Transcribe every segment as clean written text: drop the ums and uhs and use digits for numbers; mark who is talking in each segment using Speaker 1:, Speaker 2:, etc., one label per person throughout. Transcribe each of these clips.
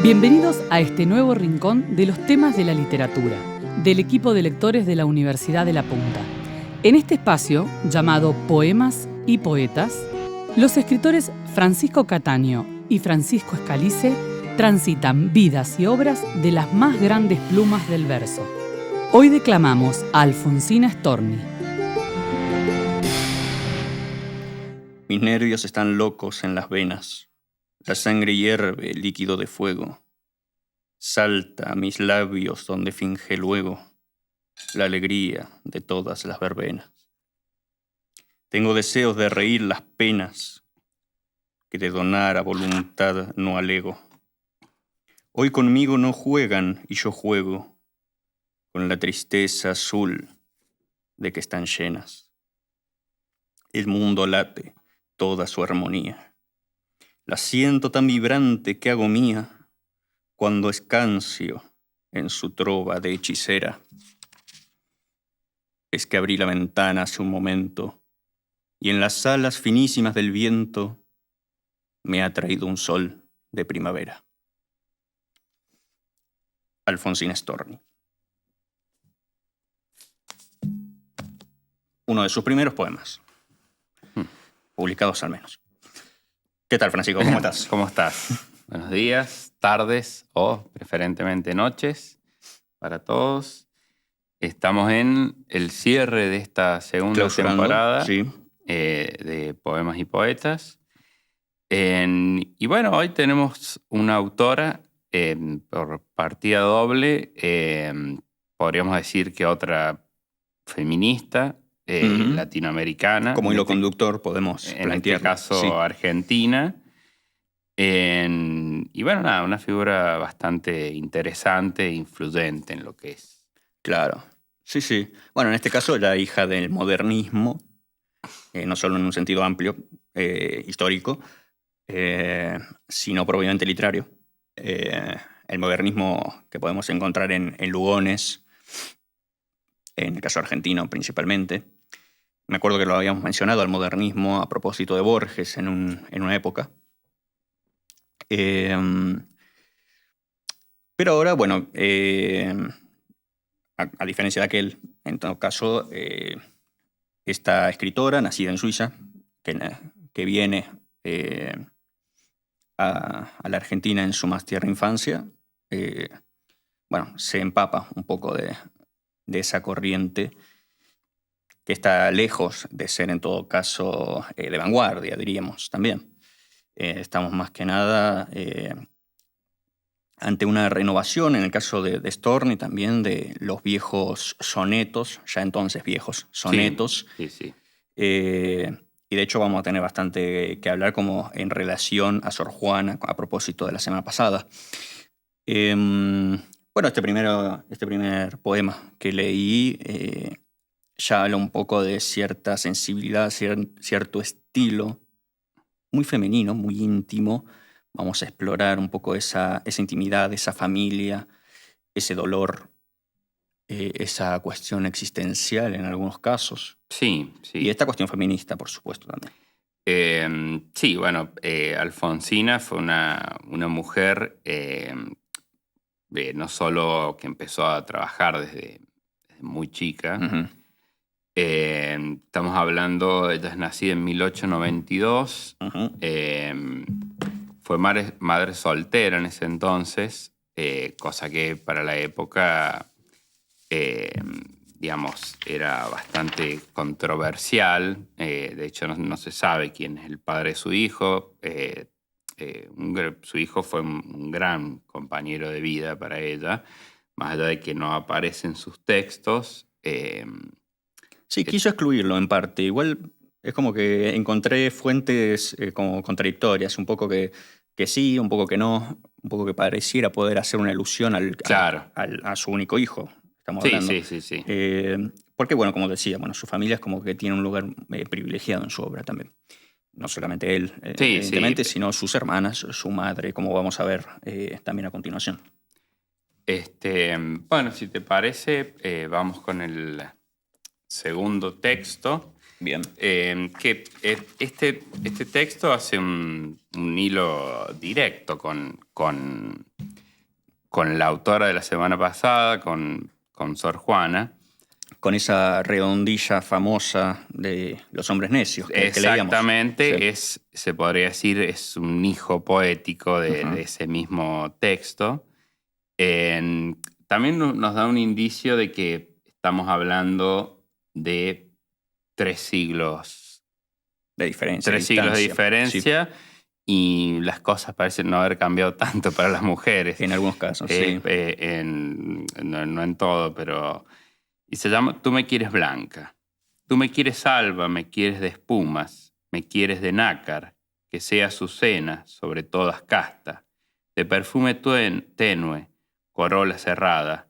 Speaker 1: Bienvenidos a este nuevo rincón de los temas de la literatura, del equipo de lectores de la Universidad de La Punta. En este espacio, llamado Poemas y Poetas, los escritores Francisco Cataño y Francisco Escalice transitan vidas y obras de las más grandes plumas del verso. Hoy declamamos a Alfonsina Storni.
Speaker 2: Mis nervios están locos en las venas. La sangre hierve, líquido de fuego. Salta a mis labios donde finge luego la alegría de todas las verbenas. Tengo deseos de reír las penas que de donar a voluntad no alego. Hoy conmigo no juegan y yo juego con la tristeza azul de que están llenas. El mundo late toda su armonía. La siento tan vibrante que hago mía cuando escancio en su trova de hechicera. Es que abrí la ventana hace un momento y en las alas finísimas del viento me ha traído un sol de primavera. Alfonsina Storni. Uno de sus primeros poemas, publicados al menos. ¿Qué tal, Francisco? ¿Cómo estás?
Speaker 3: ¿Cómo estás? Buenos días, tardes o preferentemente noches para todos. Estamos en el cierre de esta segunda temporada,
Speaker 2: sí,
Speaker 3: de Poemas y Poetas. Y bueno, hoy tenemos una autora por partida doble. Podríamos decir que otra feminista latinoamericana.
Speaker 2: Como hilo conductor podemos
Speaker 3: en
Speaker 2: plantear.
Speaker 3: este caso,
Speaker 2: sí.
Speaker 3: Argentina. Y bueno, nada, una figura bastante interesante e influyente en lo que es.
Speaker 2: Claro, sí, sí. Bueno, en este caso la hija del modernismo, no solo en un sentido amplio, histórico, sino propiamente literario. El modernismo que podemos encontrar en Lugones, en el caso argentino principalmente. Me acuerdo que lo habíamos mencionado, al modernismo a propósito de Borges en una época. Pero ahora, bueno, a diferencia de aquel, en todo caso, esta escritora, nacida en Suiza, que viene a la Argentina en su más tierna infancia, bueno, se empapa un poco de esa corriente que está lejos de ser, en todo caso, de vanguardia, diríamos, también. Estamos más que nada ante una renovación, en el caso de Storni, también de los viejos sonetos, ya entonces viejos sonetos.
Speaker 3: Sí.
Speaker 2: Y de hecho vamos a tener bastante que hablar como en relación a Sor Juana, a propósito de la semana pasada. Bueno, este primer poema que leí ya habla un poco de cierta sensibilidad, cierto estilo muy femenino, muy íntimo. Vamos a explorar un poco esa intimidad, esa familia, ese dolor, esa cuestión existencial en algunos casos.
Speaker 3: Sí.
Speaker 2: Y esta cuestión feminista, por supuesto, también.
Speaker 3: Sí, bueno, Alfonsina fue una mujer no solo que empezó a trabajar desde muy chica.
Speaker 2: Uh-huh.
Speaker 3: Estamos hablando, ella es nacida en 1892.
Speaker 2: Uh-huh.
Speaker 3: Fue madre soltera en ese entonces, cosa que para la época, digamos, era bastante controversial. De hecho, no se sabe quién es el padre de su hijo. Su hijo fue un gran compañero de vida para ella, más allá de que no aparece en sus textos.
Speaker 2: Sí, quiso excluirlo en parte. Igual es como que encontré fuentes como contradictorias, un poco que sí, un poco que no, un poco que pareciera poder hacer una alusión a su único hijo. Estamos hablando.
Speaker 3: Sí.
Speaker 2: Porque, bueno, como decía, su familia es como que tiene un lugar privilegiado en su obra también. No solamente él, evidentemente, sino sus hermanas, su madre, como vamos a ver también a continuación.
Speaker 3: Bueno, si te parece, vamos con el segundo texto.
Speaker 2: Bien.
Speaker 3: Que este texto hace un hilo directo con con la autora de la semana pasada, con Sor Juana.
Speaker 2: Con esa redondilla famosa de Los hombres necios que leíamos.
Speaker 3: Exactamente,
Speaker 2: Sí.
Speaker 3: se podría decir, es un hijo poético de ese mismo texto. También nos da un indicio de que estamos hablando de 3 siglos.
Speaker 2: De diferencia.
Speaker 3: 3 siglos de diferencia. Sí. Y las cosas parecen no haber cambiado tanto para las mujeres.
Speaker 2: En algunos casos, sí.
Speaker 3: No en todo, pero... Y se llama Tú me quieres blanca. Tú me quieres alba, me quieres de espumas, me quieres de nácar, que sea azucena, sobre todas casta, de perfume tenue, corola cerrada.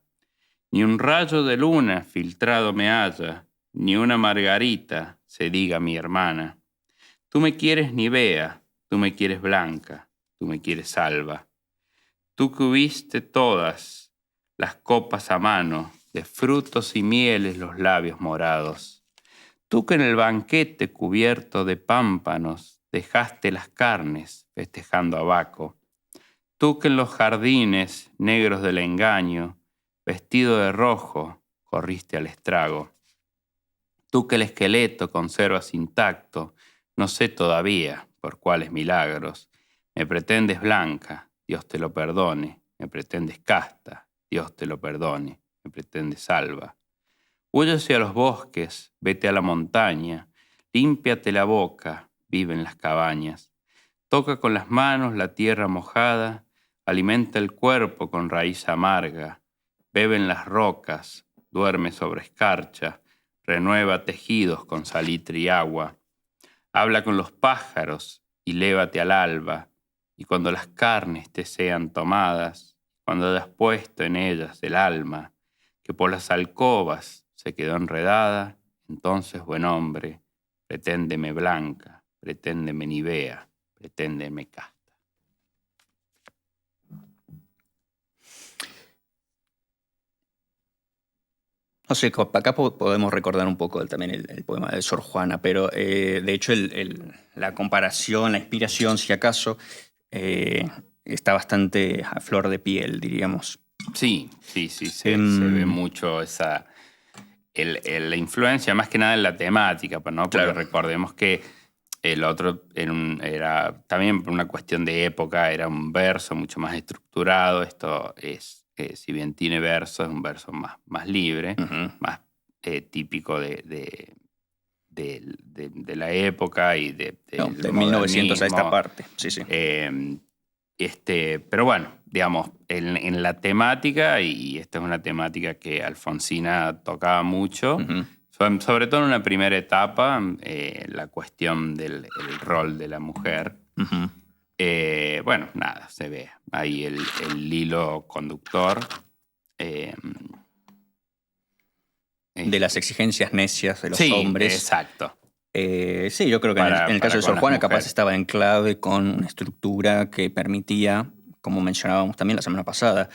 Speaker 3: Ni un rayo de luna filtrado me haya, ni una margarita, se diga mi hermana. Tú me quieres Nivea, tú me quieres blanca, tú me quieres alba. Tú que hubiste todas las copas a mano, de frutos y mieles los labios morados. Tú que en el banquete cubierto de pámpanos dejaste las carnes festejando a Baco. Tú que en los jardines negros del engaño, vestido de rojo, corriste al estrago. Tú que el esqueleto conservas intacto, no sé todavía por cuáles milagros. Me pretendes blanca, Dios te lo perdone. Me pretendes casta, Dios te lo perdone. Me pretendes alba. Huye hacia los bosques, vete a la montaña, límpiate la boca, vive en las cabañas. Toca con las manos la tierra mojada, alimenta el cuerpo con raíz amarga, bebe en las rocas, duerme sobre escarcha, renueva tejidos con salitre y agua. Habla con los pájaros y lévate al alba, y cuando las carnes te sean tomadas, cuando hayas puesto en ellas el alma, que por las alcobas se quedó enredada, entonces, buen hombre, preténdeme blanca, preténdeme Nivea, preténdeme casta.
Speaker 2: No sé, acá podemos recordar un poco también el poema de Sor Juana, pero de hecho la comparación, la inspiración, si acaso, está bastante a flor de piel, diríamos.
Speaker 3: Sí, se ve mucho la influencia, más que nada en la temática, ¿no? Porque claro, recordemos que el otro era también por una cuestión de época, era un verso mucho más estructurado. Esto es, si bien tiene verso, es un verso más libre, más típico de la época y de
Speaker 2: 1900 a esta parte. Sí.
Speaker 3: Pero bueno, digamos, en la temática, y esta es una temática que Alfonsina tocaba mucho, sobre todo en una primera etapa, la cuestión del rol de la mujer. Bueno, nada, se ve ahí el hilo conductor.
Speaker 2: De las exigencias necias de los hombres.
Speaker 3: Exacto.
Speaker 2: Sí, yo creo que en el caso de Sor Juana capaz estaba en clave con una estructura que permitía, como mencionábamos también la semana pasada,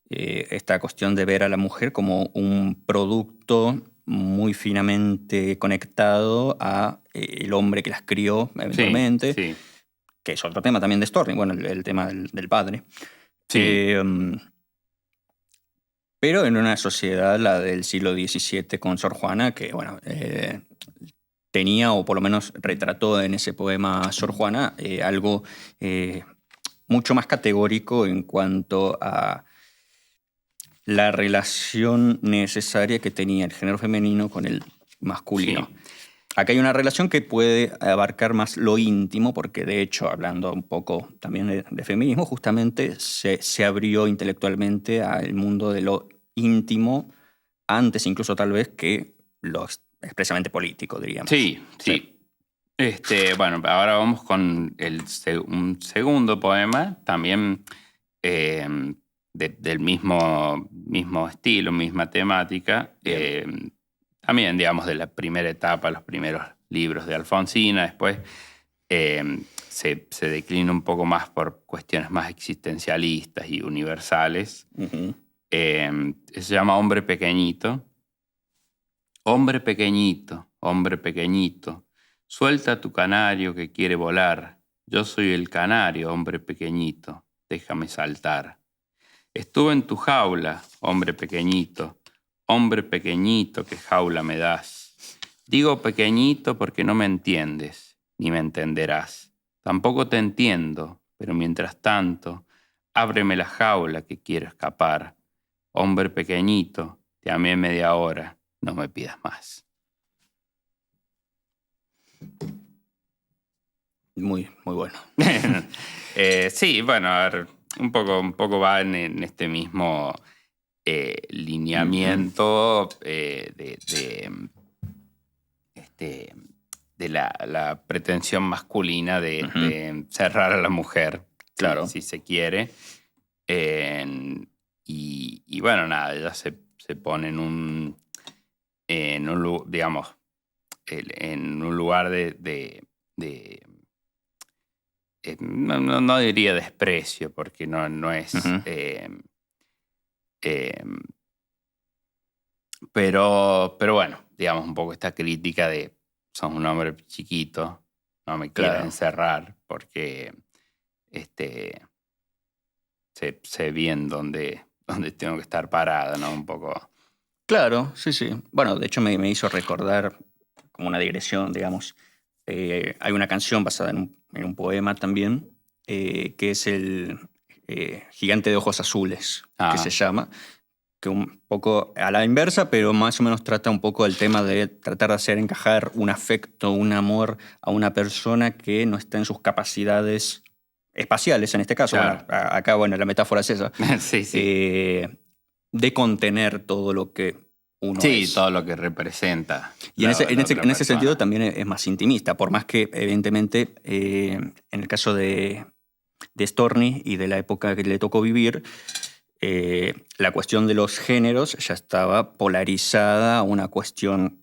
Speaker 2: esta cuestión de ver a la mujer como un producto muy finamente conectado a el hombre que las crió eventualmente,
Speaker 3: sí.
Speaker 2: Que es otro tema también de Storni, bueno, el tema del padre.
Speaker 3: Sí.
Speaker 2: Pero en una sociedad, la del siglo XVII con Sor Juana, que bueno, tenía, o por lo menos retrató en ese poema Sor Juana, algo mucho más categórico en cuanto a la relación necesaria que tenía el género femenino con el masculino. Sí. Acá hay una relación que puede abarcar más lo íntimo, porque de hecho, hablando un poco también de feminismo, justamente se abrió intelectualmente al mundo de lo íntimo, antes incluso tal vez que lo expresamente político, diríamos.
Speaker 3: Sí. Bueno, ahora vamos con un segundo poema, también del mismo estilo, misma temática. También, digamos, de la primera etapa, los primeros libros de Alfonsina. Después se declina un poco más por cuestiones más existencialistas y universales. Se llama Hombre Pequeñito. Hombre pequeñito, suelta tu canario que quiere volar. Yo soy el canario, hombre pequeñito, déjame saltar. Estuve en tu jaula, hombre pequeñito que jaula me das. Digo pequeñito porque no me entiendes, ni me entenderás. Tampoco te entiendo, pero mientras tanto, ábreme la jaula que quiero escapar. Hombre pequeñito, te amé media hora, no me pidas más.
Speaker 2: Muy, muy bueno.
Speaker 3: Sí, bueno, a ver, un poco va en este mismo lineamiento de la pretensión masculina de encerrar a la mujer,
Speaker 2: Claro.
Speaker 3: si se quiere. Y bueno, nada, ella se pone en un digamos, en un lugar no diría desprecio, porque no es... pero bueno, digamos un poco esta crítica de sos un hombre chiquito, no me quieras encerrar porque sé bien dónde tengo que estar parado, ¿no? Un poco...
Speaker 2: Claro, sí, sí. Bueno, de hecho me hizo recordar como una digresión, digamos. Hay una canción basada en un poema también, que es el Gigante de Ojos Azules, que se llama, que un poco a la inversa, pero más o menos trata un poco del tema de tratar de hacer encajar un afecto, un amor a una persona que no está en sus capacidades espaciales, en este caso.
Speaker 3: Claro.
Speaker 2: Bueno, acá, bueno, la metáfora es esa.
Speaker 3: Sí.
Speaker 2: De contener todo lo que uno es.
Speaker 3: Sí, todo lo que representa.
Speaker 2: Y en ese sentido también es más intimista, por más que evidentemente en el caso de Storni y de la época que le tocó vivir, la cuestión de los géneros ya estaba polarizada a una cuestión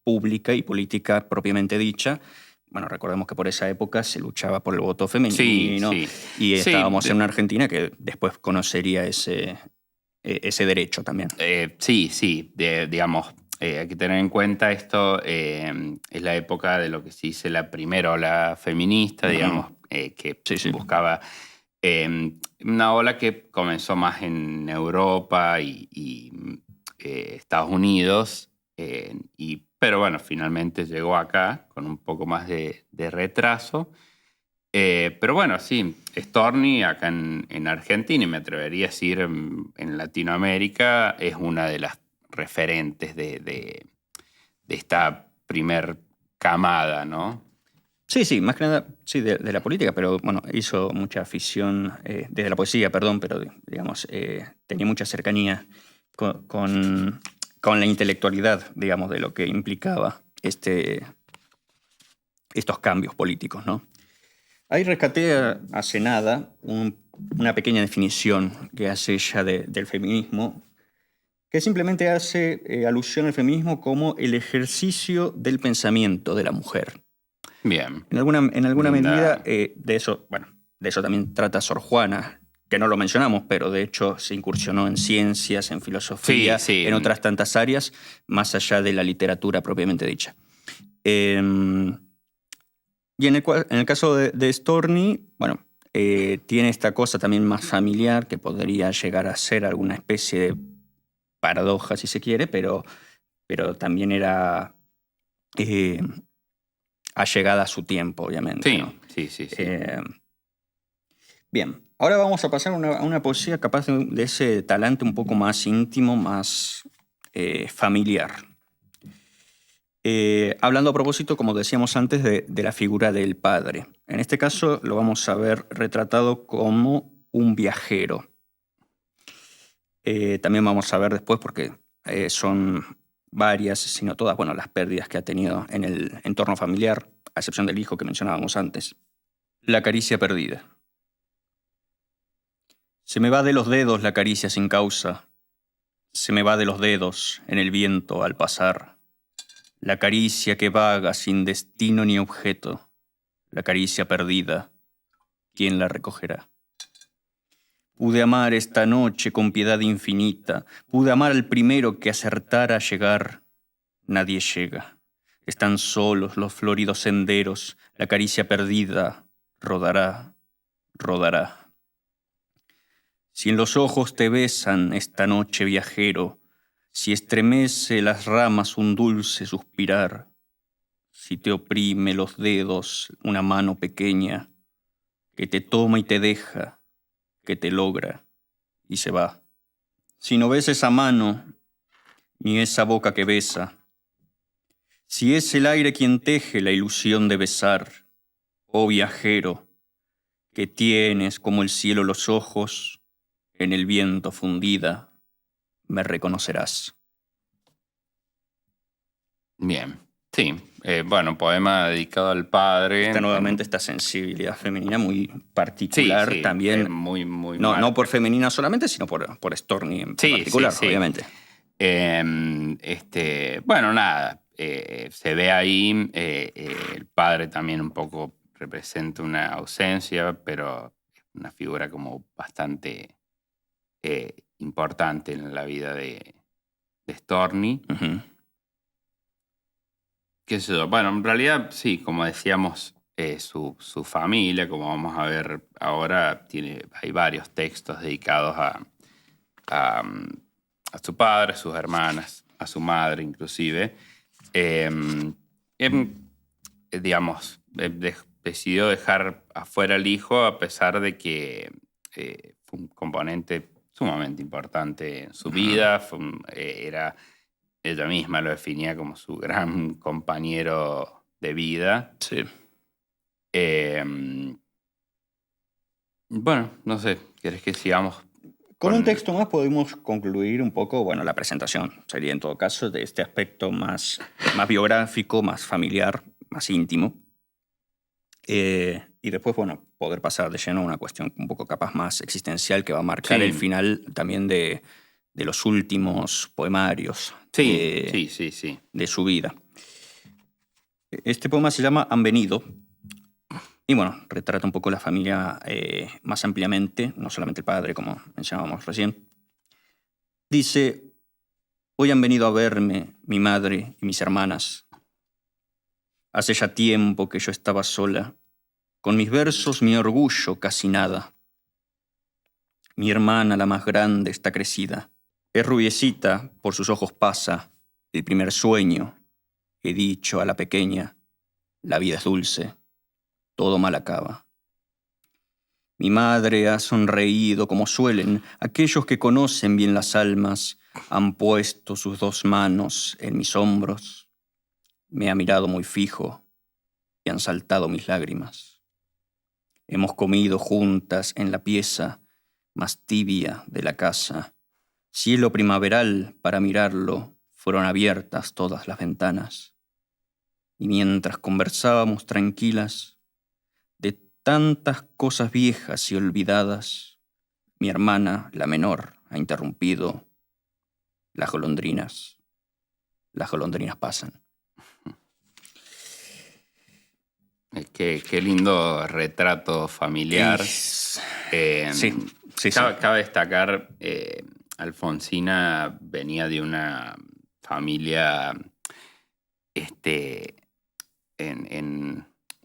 Speaker 2: pública y política propiamente dicha. Bueno, recordemos que por esa época se luchaba por el voto femenino, y estábamos en una Argentina que después conocería ese derecho también.
Speaker 3: Sí. Digamos, hay que tener en cuenta esto, es la época de lo que se dice la primera ola feminista, digamos, que buscaba una ola que comenzó más en Europa y Estados Unidos, pero bueno, finalmente llegó acá con un poco más de retraso. Pero bueno, sí, Storni acá en Argentina, y me atrevería a decir en Latinoamérica, es una de las referentes de esta primer camada, ¿no?
Speaker 2: Sí, más que nada, sí, de la política, pero bueno, hizo mucha afición, desde la poesía, perdón, pero digamos, tenía mucha cercanía con la intelectualidad, digamos, de lo que implicaba estos cambios políticos, ¿no? Ahí rescaté hace nada una pequeña definición que hace ella del feminismo, que simplemente hace alusión al feminismo como el ejercicio del pensamiento de la mujer.
Speaker 3: Bien.
Speaker 2: En alguna medida de eso también trata Sor Juana, que no lo mencionamos, pero de hecho se incursionó en ciencias, en filosofía, en otras tantas áreas, más allá de la literatura propiamente dicha. Y en el caso de Storni, bueno, tiene esta cosa también más familiar que podría llegar a ser alguna especie de paradoja, si se quiere, pero también era allegada a su tiempo, obviamente.
Speaker 3: Sí,
Speaker 2: ¿no?
Speaker 3: sí.
Speaker 2: Bien, ahora vamos a pasar a una poesía capaz de ese talante un poco más íntimo, más familiar. Hablando a propósito, como decíamos antes, de la figura del padre. En este caso lo vamos a ver retratado como un viajero. También vamos a ver después, porque son varias, si no todas, bueno, las pérdidas que ha tenido en el entorno familiar, a excepción del hijo que mencionábamos antes. La caricia perdida. Se me va de los dedos la caricia sin causa. Se me va de los dedos en el viento al pasar. La caricia que vaga sin destino ni objeto. La caricia perdida. ¿Quién la recogerá? Pude amar esta noche con piedad infinita. Pude amar al primero que acertara a llegar. Nadie llega. Están solos los floridos senderos. La caricia perdida rodará, rodará. Si en los ojos te besan esta noche, viajero, si estremece las ramas un dulce suspirar, si te oprime los dedos una mano pequeña, que te toma y te deja, que te logra y se va. Si no ves esa mano, ni esa boca que besa, si es el aire quien teje la ilusión de besar, oh viajero, que tienes como el cielo los ojos, en el viento fundida, me reconocerás.
Speaker 3: Bien, sí. Bueno, poema dedicado al padre.
Speaker 2: Está nuevamente esta sensibilidad femenina muy particular
Speaker 3: Sí,
Speaker 2: también.
Speaker 3: Muy, muy
Speaker 2: no por femenina solamente, sino por Storni en particular, obviamente.
Speaker 3: Bueno, nada. Se ve ahí, el padre también un poco representa una ausencia, pero es una figura como bastante importante en la vida de Storni.
Speaker 2: Uh-huh.
Speaker 3: ¿Qué sé yo? Bueno, en realidad, sí, como decíamos, su familia, como vamos a ver ahora, hay varios textos dedicados a su padre, a sus hermanas, a su madre inclusive. Decidió dejar afuera al hijo a pesar de que fue un componente sumamente importante en su vida. Ella misma lo definía como su gran compañero de vida.
Speaker 2: Sí.
Speaker 3: Bueno, no sé, ¿querés que sigamos?
Speaker 2: Con un texto más podemos concluir un poco, bueno, la presentación. Sería en todo caso de este aspecto más biográfico, más familiar, más íntimo. Y después, bueno, poder pasar de lleno a una cuestión un poco capaz más existencial que va a marcar
Speaker 3: Sí.
Speaker 2: el final también de los últimos poemarios
Speaker 3: Sí.
Speaker 2: de su vida. Este poema se llama Han venido. Y bueno, retrata un poco la familia más ampliamente, no solamente el padre, como mencionábamos recién. Dice: hoy han venido a verme mi madre y mis hermanas. Hace ya tiempo que yo estaba sola, con mis versos mi orgullo casi nada. Mi hermana, la más grande, está crecida. Es rubiecita, por sus ojos pasa el primer sueño. He dicho a la pequeña, la vida es dulce, todo mal acaba. Mi madre ha sonreído como suelen aquellos que conocen bien las almas, han puesto sus dos manos en mis hombros, me ha mirado muy fijo y han saltado mis lágrimas. Hemos comido juntas en la pieza más tibia de la casa. Cielo primaveral, para mirarlo, fueron abiertas todas las ventanas. Y mientras conversábamos tranquilas de tantas cosas viejas y olvidadas, mi hermana, la menor, ha interrumpido. Las golondrinas pasan.
Speaker 3: Qué lindo retrato familiar.
Speaker 2: Sí.
Speaker 3: Cabe destacar, Alfonsina venía de una familia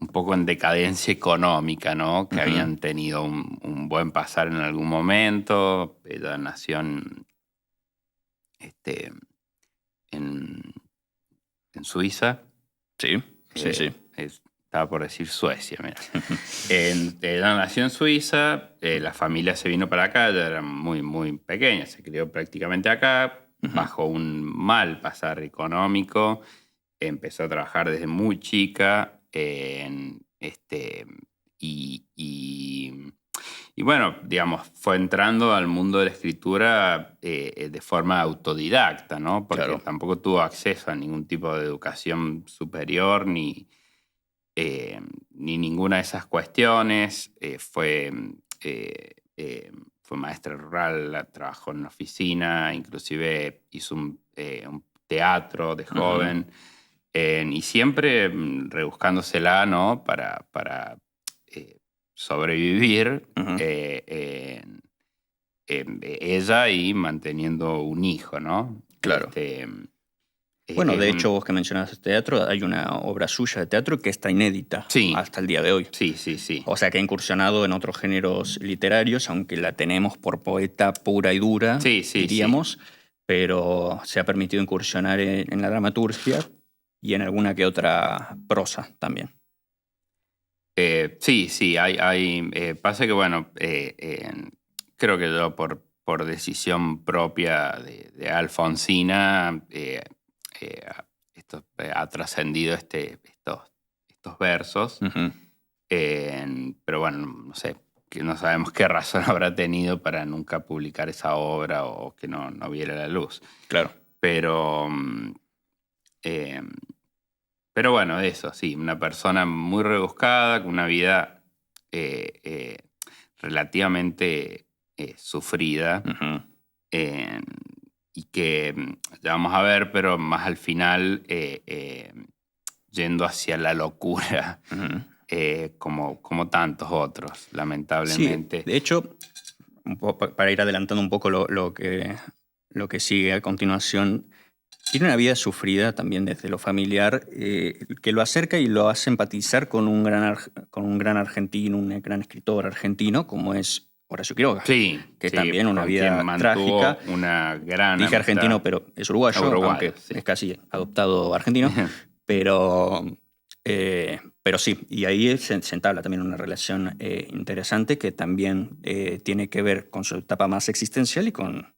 Speaker 3: un poco en decadencia económica, ¿no? Que habían tenido un buen pasar en algún momento. Ella nació en Suiza.
Speaker 2: Sí.
Speaker 3: Estaba por decir Suecia, mira. Ella nació en Suiza, la familia se vino para acá, ella era muy, muy pequeña, se crió prácticamente acá, bajo un mal pasar económico. Empezó a trabajar desde muy chica y bueno, digamos, fue entrando al mundo de la escritura de forma autodidacta, ¿no? Porque
Speaker 2: claro,
Speaker 3: tampoco tuvo acceso a ningún tipo de educación superior ni ninguna de esas cuestiones. Fue maestra rural, trabajó en una oficina, inclusive hizo un teatro de joven. Y siempre rebuscándosela, ¿no? Para sobrevivir ella y manteniendo un hijo, ¿no?
Speaker 2: Claro. Bueno, de hecho, vos que mencionabas teatro, hay una obra suya de teatro que está inédita hasta el día de hoy.
Speaker 3: Sí, sí, sí.
Speaker 2: O sea, que ha incursionado en otros géneros literarios, aunque la tenemos por poeta pura y dura, diríamos, pero se ha permitido incursionar en la dramaturgia y en alguna que otra prosa también.
Speaker 3: Sí, pasa que, bueno, creo que yo por decisión propia de Alfonsina ha trascendido estos versos.
Speaker 2: Uh-huh.
Speaker 3: Pero bueno, no sé, que no sabemos qué razón habrá tenido para nunca publicar esa obra o que no viera la luz.
Speaker 2: Claro.
Speaker 3: Pero bueno, eso, sí, una persona muy rebuscada, con una vida relativamente sufrida.
Speaker 2: Uh-huh.
Speaker 3: Y que ya vamos a ver, pero más al final yendo hacia la locura, como tantos otros, lamentablemente.
Speaker 2: Sí, de hecho, para ir adelantando un poco lo que sigue a continuación, tiene una vida sufrida también desde lo familiar, que lo acerca y lo hace empatizar con un gran argentino, un gran escritor argentino, como es Horacio Quiroga.
Speaker 3: Sí.
Speaker 2: Que también una vida trágica.
Speaker 3: Una gran
Speaker 2: Dije argentino, pero es uruguayo, aunque es casi adoptado argentino. pero sí, y ahí se entabla también una relación interesante que también tiene que ver con su etapa más existencial y con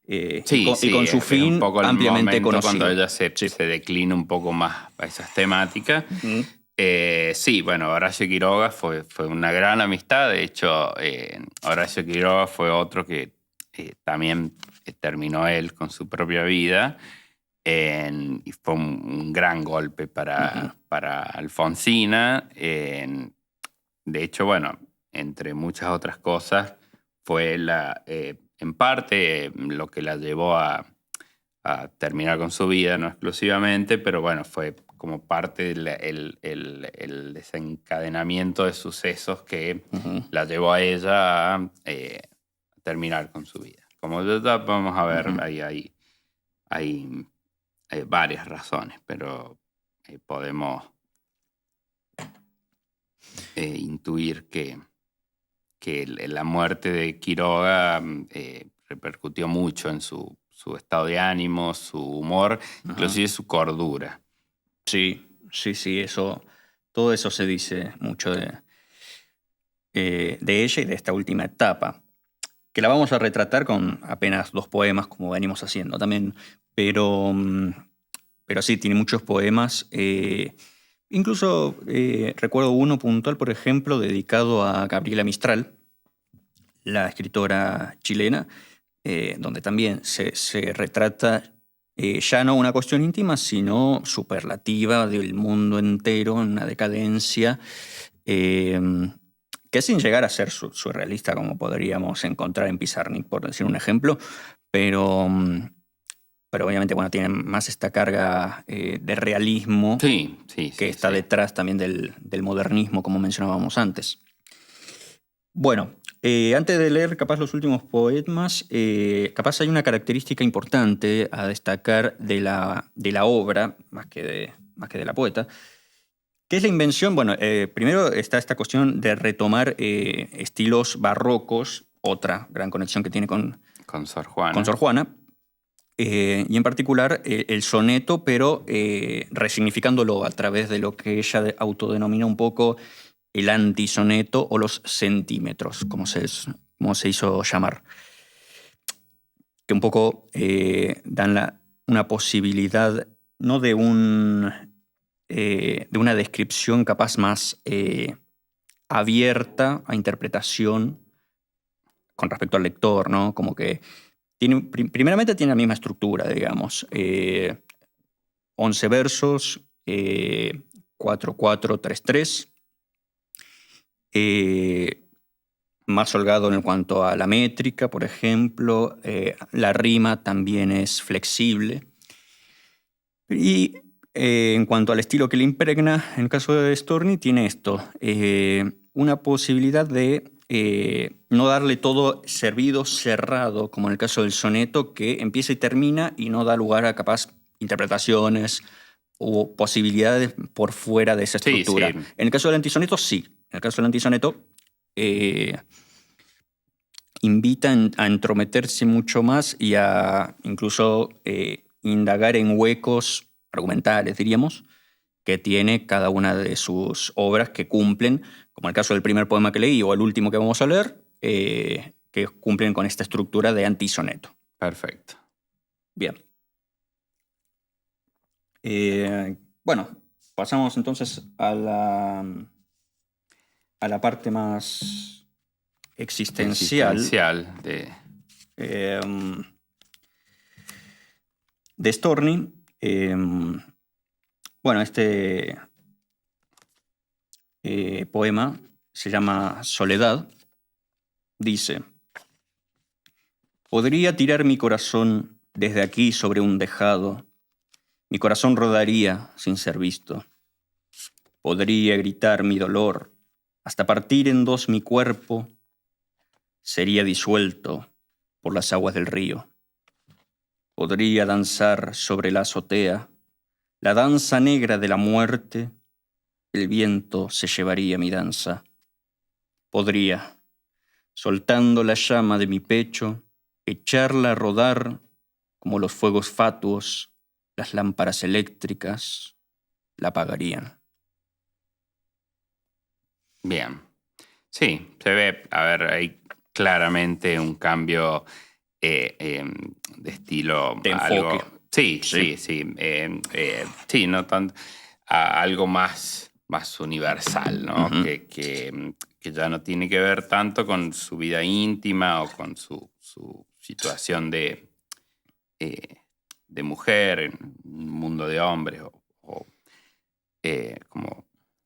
Speaker 2: su fin
Speaker 3: un poco
Speaker 2: ampliamente conocido.
Speaker 3: Cuando ella se declina un poco más a esas temáticas.
Speaker 2: Uh-huh.
Speaker 3: Sí, bueno, Horacio Quiroga fue una gran amistad. De hecho, Horacio Quiroga fue otro que también terminó él con su propia vida. Y fue un gran golpe para Alfonsina. De hecho, bueno, entre muchas otras cosas, fue en parte lo que la llevó a terminar con su vida, no exclusivamente, pero bueno, fue como parte del el desencadenamiento de sucesos que la llevó a ella a terminar con su vida. Como ya vamos a ver, hay varias razones, pero podemos intuir que la muerte de Quiroga repercutió mucho en su estado de ánimo, su humor, inclusive su cordura.
Speaker 2: Sí, todo eso se dice mucho de ella y de esta última etapa, que la vamos a retratar con apenas 2 poemas, como venimos haciendo también, pero sí, tiene muchos poemas. Incluso recuerdo uno puntual, por ejemplo, dedicado a Gabriela Mistral, la escritora chilena, donde también se retrata ya no una cuestión íntima, sino superlativa del mundo entero, en una decadencia que sin llegar a ser surrealista, como podríamos encontrar en Pizarnik, por decir un ejemplo, pero obviamente, bueno, tiene más esta carga de realismo que está detrás también del modernismo, como mencionábamos antes. Bueno, antes de leer capaz los últimos poemas, capaz hay una característica importante a destacar de la obra, más que de la poeta, que es la invención. Bueno, primero está esta cuestión de retomar estilos barrocos, otra gran conexión que tiene con
Speaker 3: Sor Juana.
Speaker 2: Con Sor Juana. Y en particular el soneto, pero resignificándolo a través de lo que ella autodenomina un poco el antisoneto o los centímetros, como se hizo llamar, que un poco dan una posibilidad no de una descripción capaz más abierta a interpretación con respecto al lector, ¿no? Como que primeramente tiene la misma estructura, digamos. 11 versos, 4-4-3-3. Más holgado en cuanto a la métrica, por ejemplo. La rima también es flexible. Y en cuanto al estilo que le impregna, en el caso de Storni, tiene esto. Una posibilidad de no darle todo servido, cerrado, como en el caso del soneto, que empieza y termina y no da lugar a capaz interpretaciones o posibilidades por fuera de esa estructura.
Speaker 3: Sí.
Speaker 2: En el caso del antisoneto, sí. En el caso del antisoneto, invita a entrometerse mucho más y a incluso indagar en huecos argumentales, diríamos, que tiene cada una de sus obras que cumplen, como el caso del primer poema que leí o el último que vamos a leer, que cumplen con esta estructura de antisoneto.
Speaker 3: Perfecto.
Speaker 2: Bien. Bueno, pasamos entonces a la parte más existencial de Storni. Bueno, este poema se llama Soledad. Dice: podría tirar mi corazón desde aquí sobre un tejado. Mi corazón rodaría sin ser visto. Podría gritar mi dolor hasta partir en dos mi cuerpo. Sería disuelto por las aguas del río. Podría danzar sobre la azotea, la danza negra de la muerte. El viento se llevaría mi danza. Podría, soltando la llama de mi pecho, echarla a rodar como los fuegos fatuos. Las lámparas eléctricas la apagarían.
Speaker 3: Bien. Sí, se ve, hay claramente un cambio de estilo.
Speaker 2: De enfoque.
Speaker 3: Sí. Sí, no tanto. Algo más universal, ¿no?
Speaker 2: Uh-huh.
Speaker 3: Que ya no tiene que ver tanto con su vida íntima o con su situación de mujer en un mundo de hombres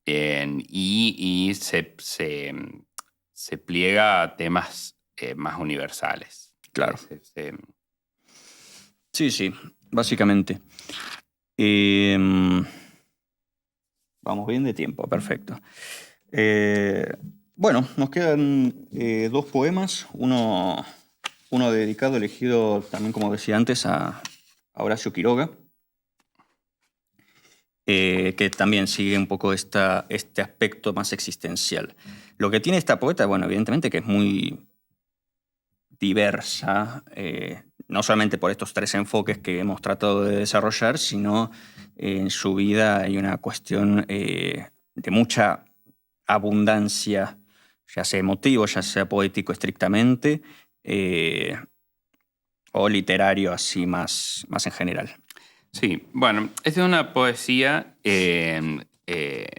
Speaker 3: y se pliega a temas más universales.
Speaker 2: Claro. Sí, básicamente. Vamos bien de tiempo, perfecto. Bueno, nos quedan dos poemas, uno dedicado, elegido también, como decía antes, a Horacio Quiroga, que también sigue un poco este aspecto más existencial. Lo que tiene esta poeta, bueno, evidentemente que es muy diversa, no solamente por estos tres enfoques que hemos tratado de desarrollar, sino en su vida hay una cuestión de mucha abundancia, ya sea emotivo, ya sea poético estrictamente, o literario así más en general.
Speaker 3: Sí, bueno, esta es una poesía,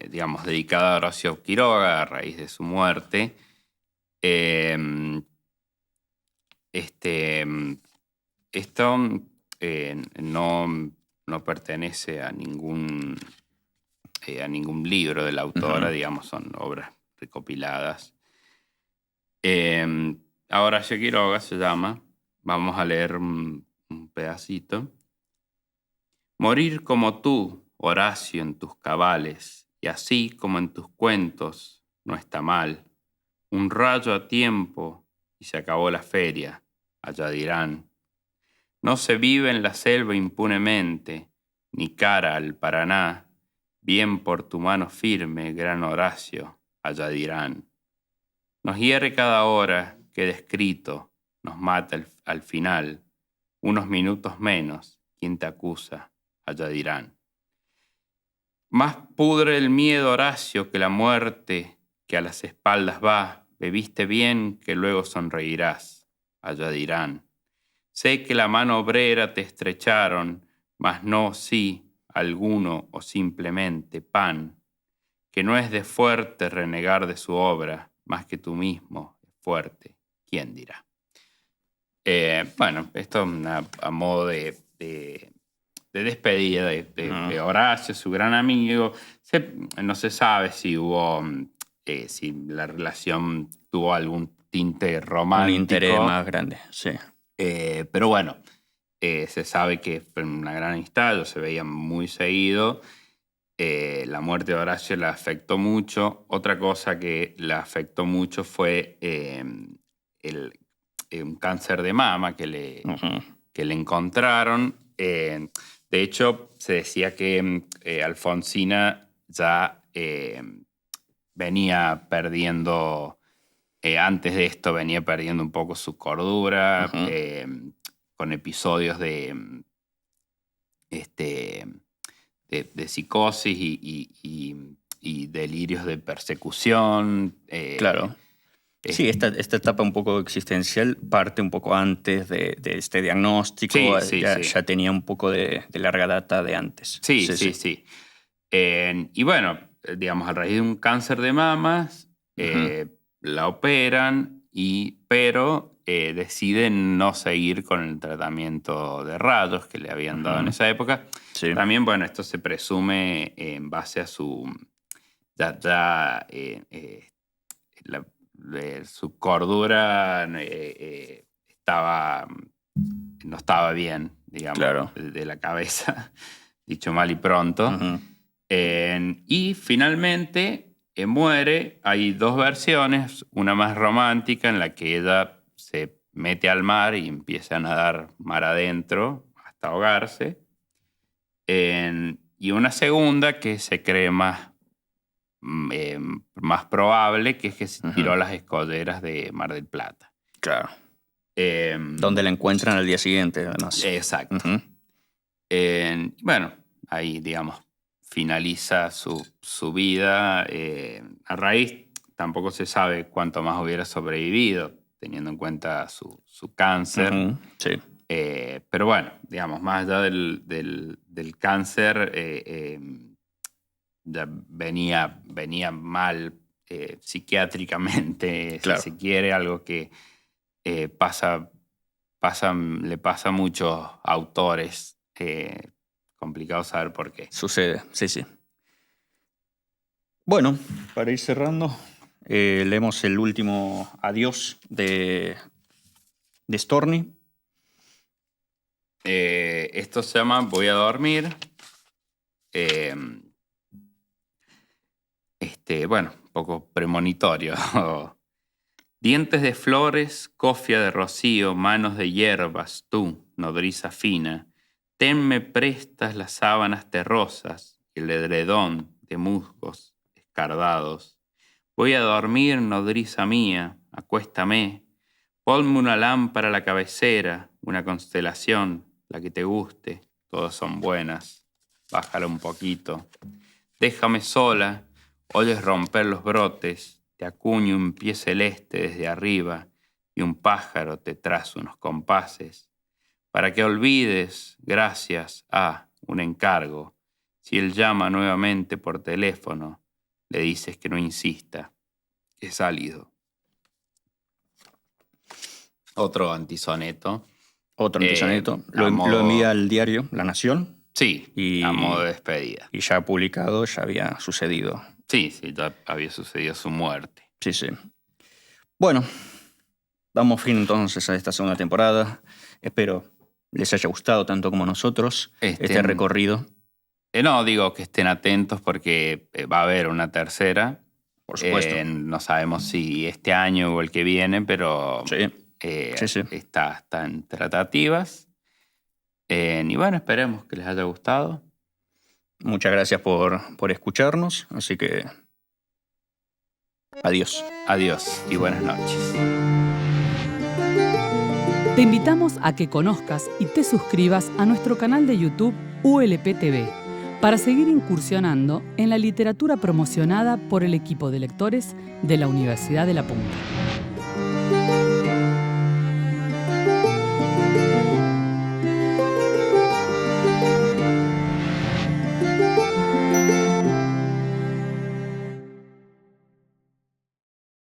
Speaker 3: digamos, dedicada a Horacio Quiroga a raíz de su muerte. Esto no pertenece a ningún libro de la autora,
Speaker 2: Uh-huh.
Speaker 3: digamos, son obras recopiladas. Ahora Horacio Quiroga se llama, vamos a leer un pedacito. Morir como tú, Horacio, en tus cabales, y así como en tus cuentos, no está mal. Un rayo a tiempo y se acabó la feria, allá dirán. No se vive en la selva impunemente, ni cara al Paraná. Bien por tu mano firme, gran Horacio, allá dirán. Nos hiere cada hora, queda escrito, nos mata al final. Unos minutos menos, ¿quién te acusa? Allá dirán. Más pudre el miedo, Horacio, que la muerte que a las espaldas va. Bebiste bien, que luego sonreirás. Allá dirán. Sé que la mano obrera te estrecharon, mas no sí, alguno o simplemente pan, que no es de fuerte renegar de su obra, más que tú mismo es fuerte, ¿quién dirá? Bueno, esto a modo de despedida de Horacio, su gran amigo. No se sabe si hubo, si la relación tuvo algún tinte romántico.
Speaker 2: Un interés más grande, sí.
Speaker 3: Pero bueno, se sabe que fue una gran amistad, se veían muy seguido. La muerte de Horacio la afectó mucho. Otra cosa que la afectó mucho fue un cáncer de mama que le encontraron. De hecho, se decía que Alfonsina ya venía perdiendo, antes de esto venía perdiendo un poco su cordura, con episodios de psicosis y delirios de persecución.
Speaker 2: Claro. Sí, esta etapa un poco existencial parte un poco antes de este diagnóstico.
Speaker 3: Sí,
Speaker 2: ya tenía un poco de larga data de antes.
Speaker 3: Sí. Y bueno, digamos, a raíz de un cáncer de mamas, la operan, pero deciden no seguir con el tratamiento de rayos que le habían dado en esa época.
Speaker 2: Sí.
Speaker 3: También, bueno, esto se presume en base a su... su cordura no estaba bien, digamos,
Speaker 2: claro,
Speaker 3: de la cabeza, dicho mal y pronto. Y finalmente muere. Hay dos versiones, una más romántica en la que ella se mete al mar y empieza a nadar mar adentro hasta ahogarse. Y una segunda que se cree más probable, que es que se tiró a las escolleras de Mar del Plata.
Speaker 2: Claro. Donde la encuentran al día siguiente, además.
Speaker 3: Exacto. Bueno, ahí, digamos, finaliza su vida. A raíz, tampoco se sabe cuánto más hubiera sobrevivido, teniendo en cuenta su cáncer.
Speaker 2: Sí.
Speaker 3: Pero bueno, digamos, más allá del cáncer, ya venía mal psiquiátricamente,
Speaker 2: claro,
Speaker 3: si se quiere, algo que le pasa a muchos autores. Complicado saber por qué.
Speaker 2: Sucede, sí. Bueno, para ir cerrando, leemos el último adiós de Storni.
Speaker 3: Esto se llama Voy a dormir. Bueno, un poco premonitorio. Dientes de flores, cofia de rocío, manos de hierbas, tú, nodriza fina, tenme prestas las sábanas terrosas y el edredón de musgos escardados. Voy a dormir, nodriza mía, acuéstame, ponme una lámpara a la cabecera, una constelación, la que te guste, todas son buenas, bájala un poquito. Déjame sola, oyes romper los brotes, te acuño un pie celeste desde arriba y un pájaro te traza unos compases. Para que olvides, gracias a un encargo, si él llama nuevamente por teléfono, le dices que no insista, que he salido. Otro antisoneto.
Speaker 2: Lo envía al diario La Nación.
Speaker 3: Sí, a modo de despedida.
Speaker 2: Y ya publicado, ya había sucedido.
Speaker 3: Sí, ya había sucedido su muerte.
Speaker 2: Sí. Bueno, damos fin entonces a esta segunda temporada. Espero les haya gustado tanto como a nosotros este recorrido.
Speaker 3: No, digo que estén atentos porque va a haber una tercera.
Speaker 2: Por supuesto.
Speaker 3: No sabemos si este año o el que viene, pero
Speaker 2: sí.
Speaker 3: Está en tratativas. Y bueno, esperemos que les haya gustado.
Speaker 2: Muchas gracias por escucharnos, así que adiós.
Speaker 3: Adiós y buenas noches.
Speaker 1: Te invitamos a que conozcas y te suscribas a nuestro canal de YouTube ULP TV para seguir incursionando en la literatura promocionada por el equipo de lectores de la Universidad de La Punta.